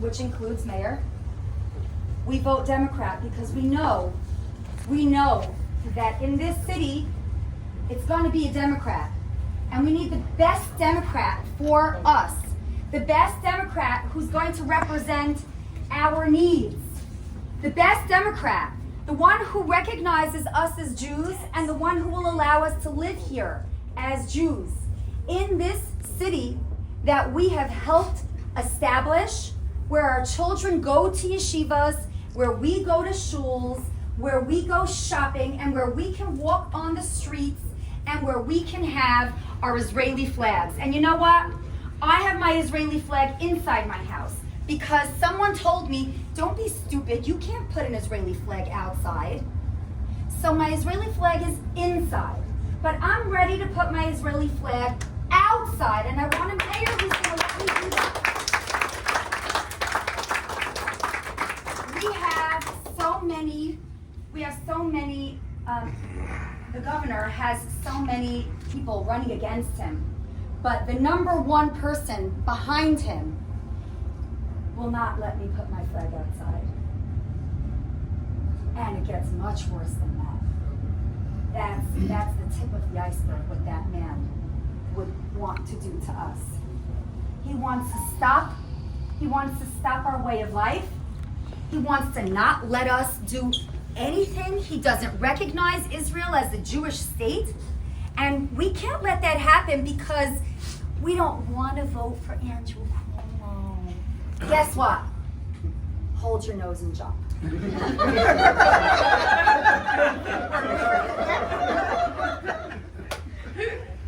which includes mayor. We vote Democrat because we know that in this city, it's going to be a Democrat. And we need the best Democrat for us. The best Democrat who's going to represent our needs. The best Democrat, the one who recognizes us as Jews and the one who will allow us to live here as Jews in this city that we have helped establish, where our children go to yeshivas, where we go to shuls, where we go shopping, and where we can walk on the streets, and where we can have our Israeli flags. And you know what? I have my Israeli flag inside my house because someone told me, don't be stupid, you can't put an Israeli flag outside. So my Israeli flag is inside. But I'm ready to put my Israeli flag outside, and I want a mayor who's going to let me do that. The governor has so many people running against him, but the number one person behind him will not let me put my flag outside. And it gets much worse than that. That's the tip of the iceberg, what that man would want to do to us. He wants to stop our way of life. He wants to not let us do anything. He doesn't recognize Israel as a Jewish state. And we can't let that happen because we don't want to vote for Andrew Cuomo. Guess what? Hold your nose and jump.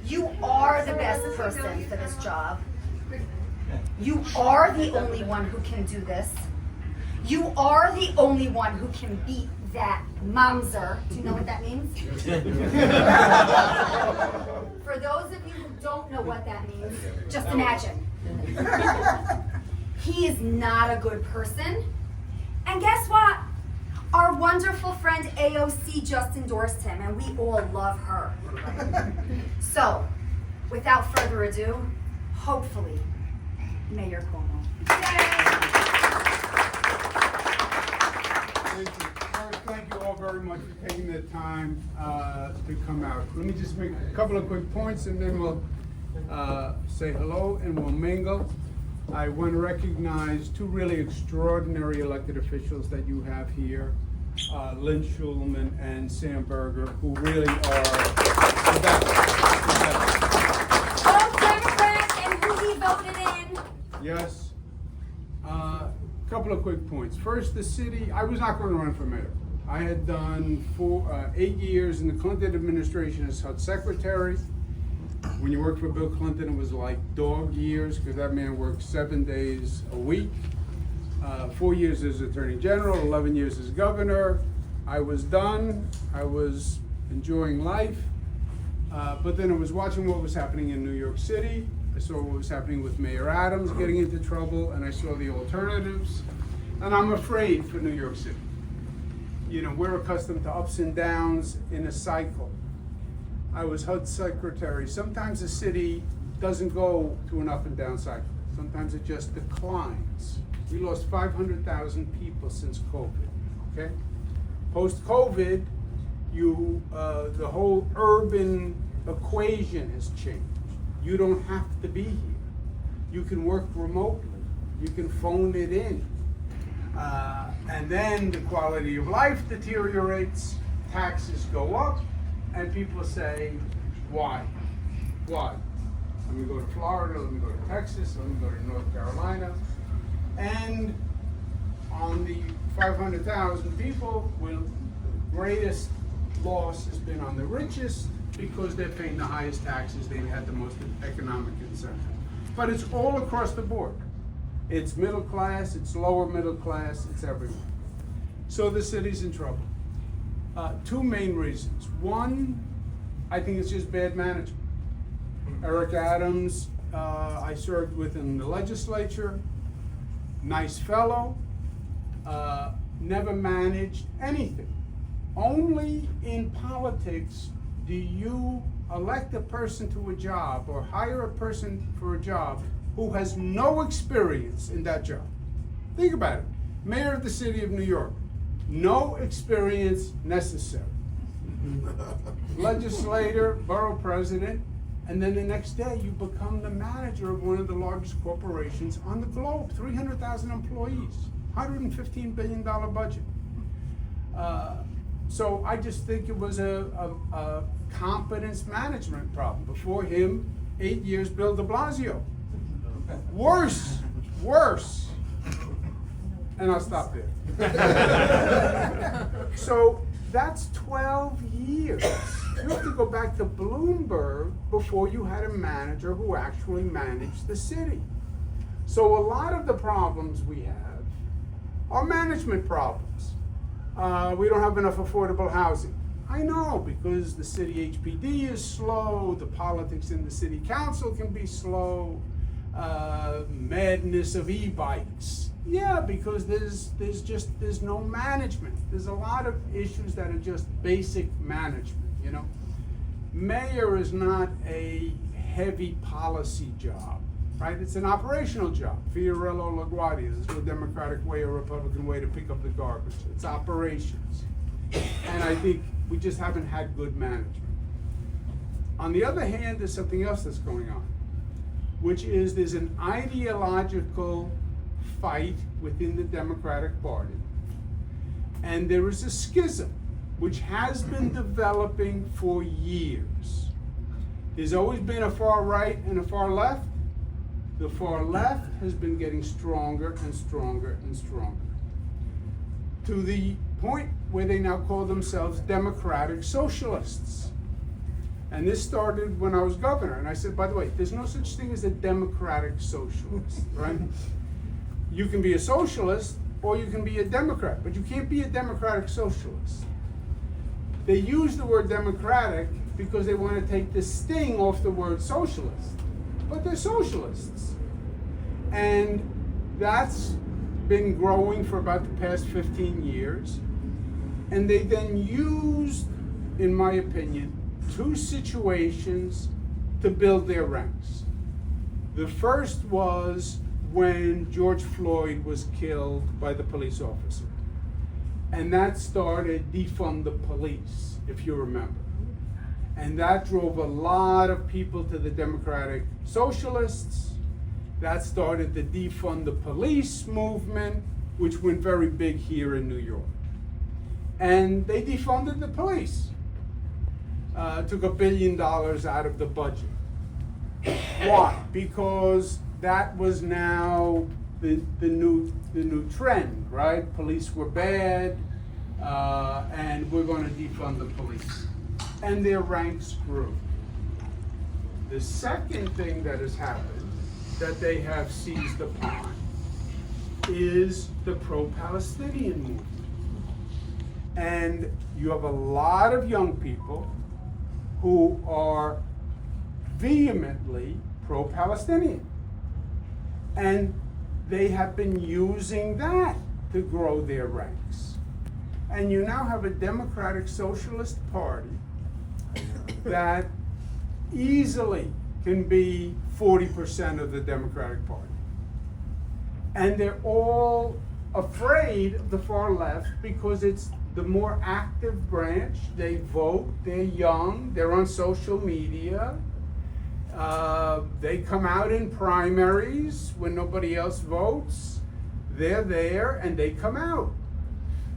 You are the best person for this job. You are the only one who can do this. You are the only one who can beat that mamzer. Do you know what that means? For those of you who don't know what that means, just imagine. He is not a good person. And guess what? Our wonderful friend AOC just endorsed him, and we all love her. So, without further ado, hopefully, Mayor Cuomo. Thank you all very much for taking the time to come out. Let me just make a couple of quick points and then we'll say hello and we'll mingle. I want to recognize two really extraordinary elected officials that you have here, Lynn Schulman and Sam Berger, who really are the best. Both Democrats and who he voted in. Yes. Couple of quick points. First, the city, I was not going to run for mayor. I had done 8 years in the Clinton administration as HUD secretary. When you worked for Bill Clinton, it was like dog years because that man worked 7 days a week. 4 years as attorney general, 11 years as governor. I was done. I was enjoying life. But then I was watching what was happening in New York City. I saw what was happening with Mayor Adams getting into trouble, and I saw the alternatives. And I'm afraid for New York City. You know, we're accustomed to ups and downs in a cycle. I was HUD secretary. Sometimes the city doesn't go to an up and down cycle. Sometimes it just declines. We lost 500,000 people since COVID, okay? Post-COVID, the whole urban equation has changed. You don't have to be here. You can work remotely. You can phone it in. And then the quality of life deteriorates, taxes go up, and people say, why? Why? Let me go to Florida, let me go to Texas, let me go to North Carolina. And on the 500,000 people, the greatest loss has been on the richest because they're paying the highest taxes, they've had the most economic incentive. But it's all across the board. It's middle class, it's lower middle class, it's everywhere. So the city's in trouble. Two main reasons. One, I think it's just bad management. Eric Adams, I served with in the legislature, nice fellow, never managed anything. Only in politics do you elect a person to a job or hire a person for a job who has no experience in that job. Think about it. Mayor of the city of New York, no experience necessary. Legislator, borough president, and then the next day you become the manager of one of the largest corporations on the globe, 300,000 employees, $115 billion budget. So I just think it was a competence management problem. Before him, 8 years, Bill de Blasio. Worse. And I'll stop there. So that's 12 years. You have to go back to Bloomberg before you had a manager who actually managed the city. So a lot of the problems we have are management problems. We don't have enough affordable housing. I know, because the city HPD is slow, the politics in the city council can be slow, madness of e-bikes. Yeah, because there's no management. There's a lot of issues that are just basic management, you know. Mayor is not a heavy policy job, right? It's an operational job. Fiorello LaGuardia, there's no Democratic way or Republican way to pick up the garbage. It's operations. And I think we just haven't had good management. On the other hand, there's something else that's going on, which is there's an ideological fight within the Democratic Party. And there is a schism which has been developing for years. There's always been a far right and a far left. The far left has been getting stronger and stronger and stronger, to the point where they now call themselves democratic socialists. And this started when I was governor. And I said, by the way, there's no such thing as a democratic socialist, right? You can be a socialist or you can be a Democrat, but you can't be a democratic socialist. They use the word democratic because they want to take the sting off the word socialist, but they're socialists. And that's been growing for about the past 15 years. And they then used, in my opinion, two situations to build their ranks. The first was when George Floyd was killed by the police officer. And that started defund the police, if you remember. And that drove a lot of people to the Democratic Socialists. That started the defund the police movement, which went very big here in New York. And they defunded the police. Took $1 billion out of the budget. Why? Because that was now the new trend, right? Police were bad, and we're going to defund the police. And their ranks grew. The second thing that has happened that they have seized upon is the pro-Palestinian movement. And you have a lot of young people who are vehemently pro-Palestinian. And they have been using that to grow their ranks. And you now have a Democratic Socialist Party that easily can be 40% of the Democratic Party. And they're all afraid of the far left because it's the more active branch. They vote, they're young, they're on social media. They come out in primaries when nobody else votes. They're there and they come out.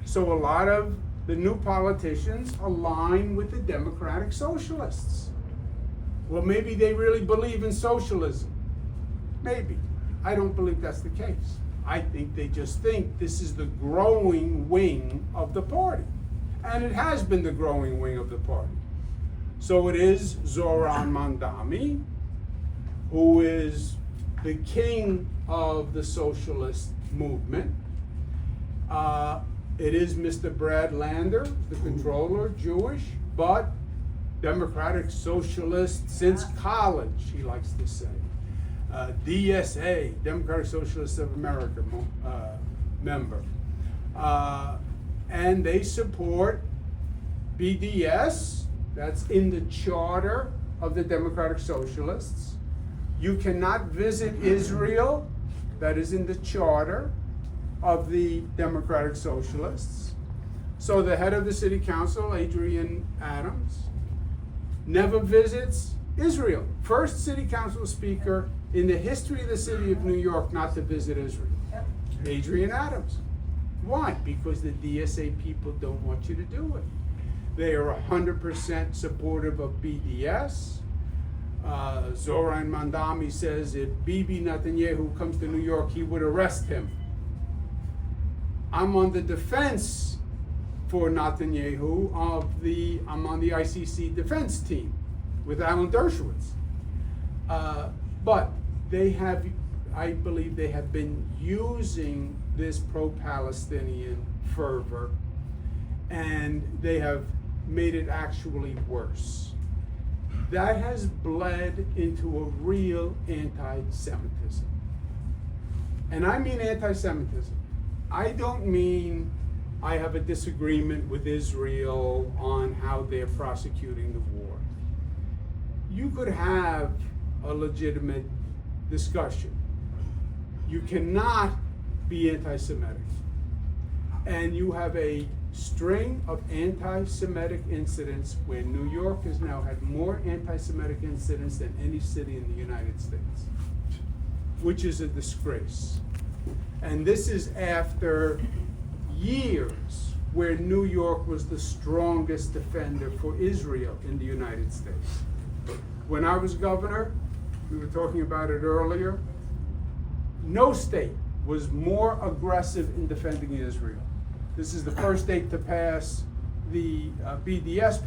So a lot of the new politicians align with the Democratic Socialists. Well, maybe they really believe in socialism. Maybe. I don't believe that's the case. I think they just think this is the growing wing of the party. And it has been the growing wing of the party. So it is Zoran Mandami, who is the king of the socialist movement. It is Mr. Brad Lander, the controller, Jewish, but Democratic Socialist since college, he likes to say. DSA, Democratic Socialists of America member. And they support BDS, that's in the charter of the Democratic Socialists. You cannot visit Israel, that is in the charter. of the Democratic Socialists. So the head of the city council, Adrian Adams, never visits Israel. First city council speaker in the history of the city of New York not to visit Israel. Adrian Adams. Why? Because the DSA people don't want you to do it. They are 100% supportive of BDS. Zoran Mandami says if Bibi Netanyahu comes to New York, he would arrest him. I'm on the defense for Netanyahu I'm on the ICC defense team with Alan Dershowitz. But I believe they have been using this pro-Palestinian fervor, and they have made it actually worse. That has bled into a real anti-Semitism. And I mean anti-Semitism. I don't mean I have a disagreement with Israel on how they're prosecuting the war. You could have a legitimate discussion. You cannot be anti-Semitic. And you have a string of anti-Semitic incidents where New York has now had more anti-Semitic incidents than any city in the United States, which is a disgrace. And this is after years where New York was the strongest defender for Israel in the United States. When I was governor, we were talking about it earlier, no state was more aggressive in defending Israel. This is the first state to pass the BDS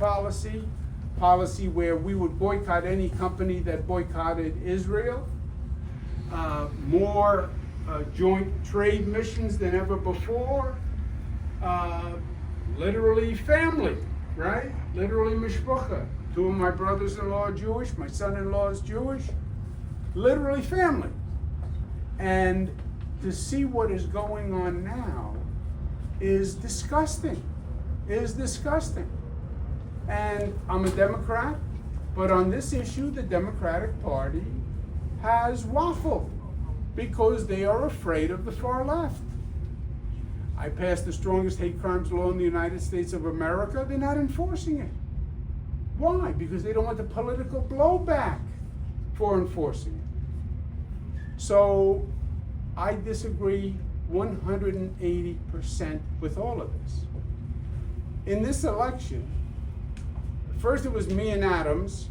policy where we would boycott any company that boycotted Israel. More joint trade missions than ever before. Literally family, right? Literally mishpacha. Two of my brothers-in-law are Jewish, my son-in-law is Jewish. Literally family. And to see what is going on now is disgusting. And I'm a Democrat, but on this issue, the Democratic Party has waffled because they are afraid of the far left. I passed the strongest hate crimes law in the United States of America. They're not enforcing it. Why? Because they don't want the political blowback for enforcing it. So I disagree 180% with all of this. In this election, first it was me and Adams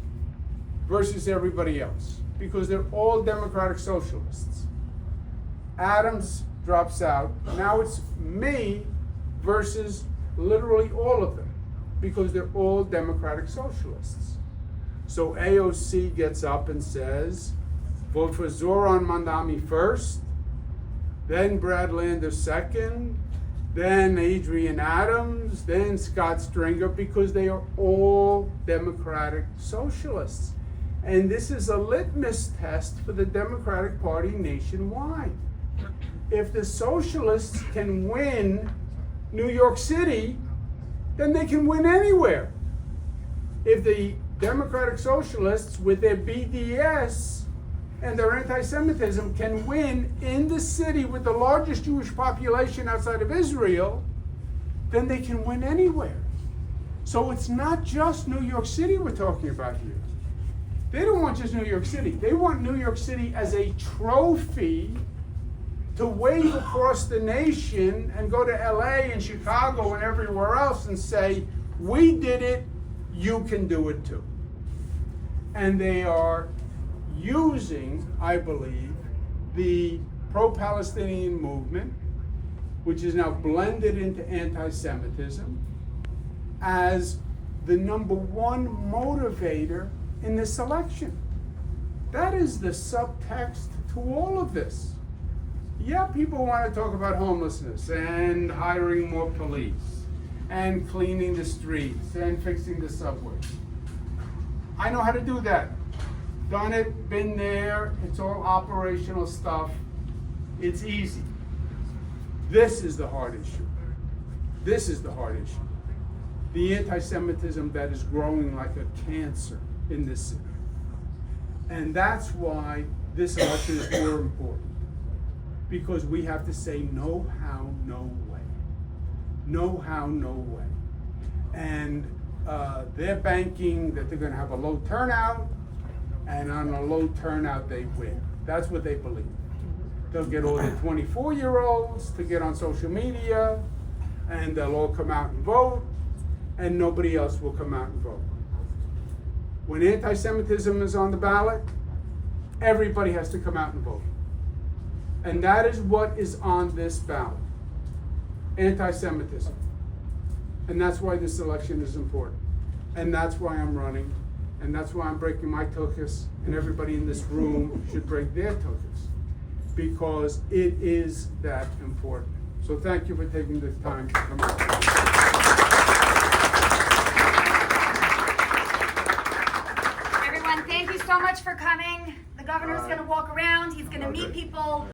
versus everybody else, because they're all Democratic Socialists. Adams drops out. Now it's me versus literally all of them, because they're all Democratic Socialists. So AOC gets up and says, vote for Zoran Mandami first, then Brad Lander second, then Adrian Adams, then Scott Stringer, because they are all Democratic Socialists. And this is a litmus test for the Democratic Party nationwide. If the socialists can win New York City, then they can win anywhere. If the Democratic Socialists with their BDS and their anti-Semitism can win in the city with the largest Jewish population outside of Israel, then they can win anywhere. So it's not just New York City we're talking about here. They don't want just New York City. They want New York City as a trophy to wave across the nation and go to LA and Chicago and everywhere else and say, we did it, you can do it too. And they are using, I believe, the pro-Palestinian movement, which is now blended into anti-Semitism, as the number one motivator in this election. That is the subtext to all of this. Yeah, people want to talk about homelessness and hiring more police and cleaning the streets and fixing the subways. I know how to do that. Done it, been there, it's all operational stuff. It's easy. This is the hard issue. This is the hard issue. The anti-Semitism that is growing like a cancer in this city. And that's why this election is more important. because we have to say no how, no way. No how, no way. And they're banking that they're gonna have a low turnout, and on a low turnout they win. That's what they believe. They'll get all the 24-year-olds to get on social media, and they'll all come out and vote, and nobody else will come out and vote. When anti-Semitism is on the ballot, everybody has to come out and vote. And that is what is on this ballot. Anti-Semitism. And that's why this election is important. And that's why I'm running. And that's why I'm breaking my tuchus, and everybody in this room should break their tuchus, because it is that important. So thank you for taking the time to come out. Everyone, thank you so much for coming. The governor's going to walk around. He's going to meet people.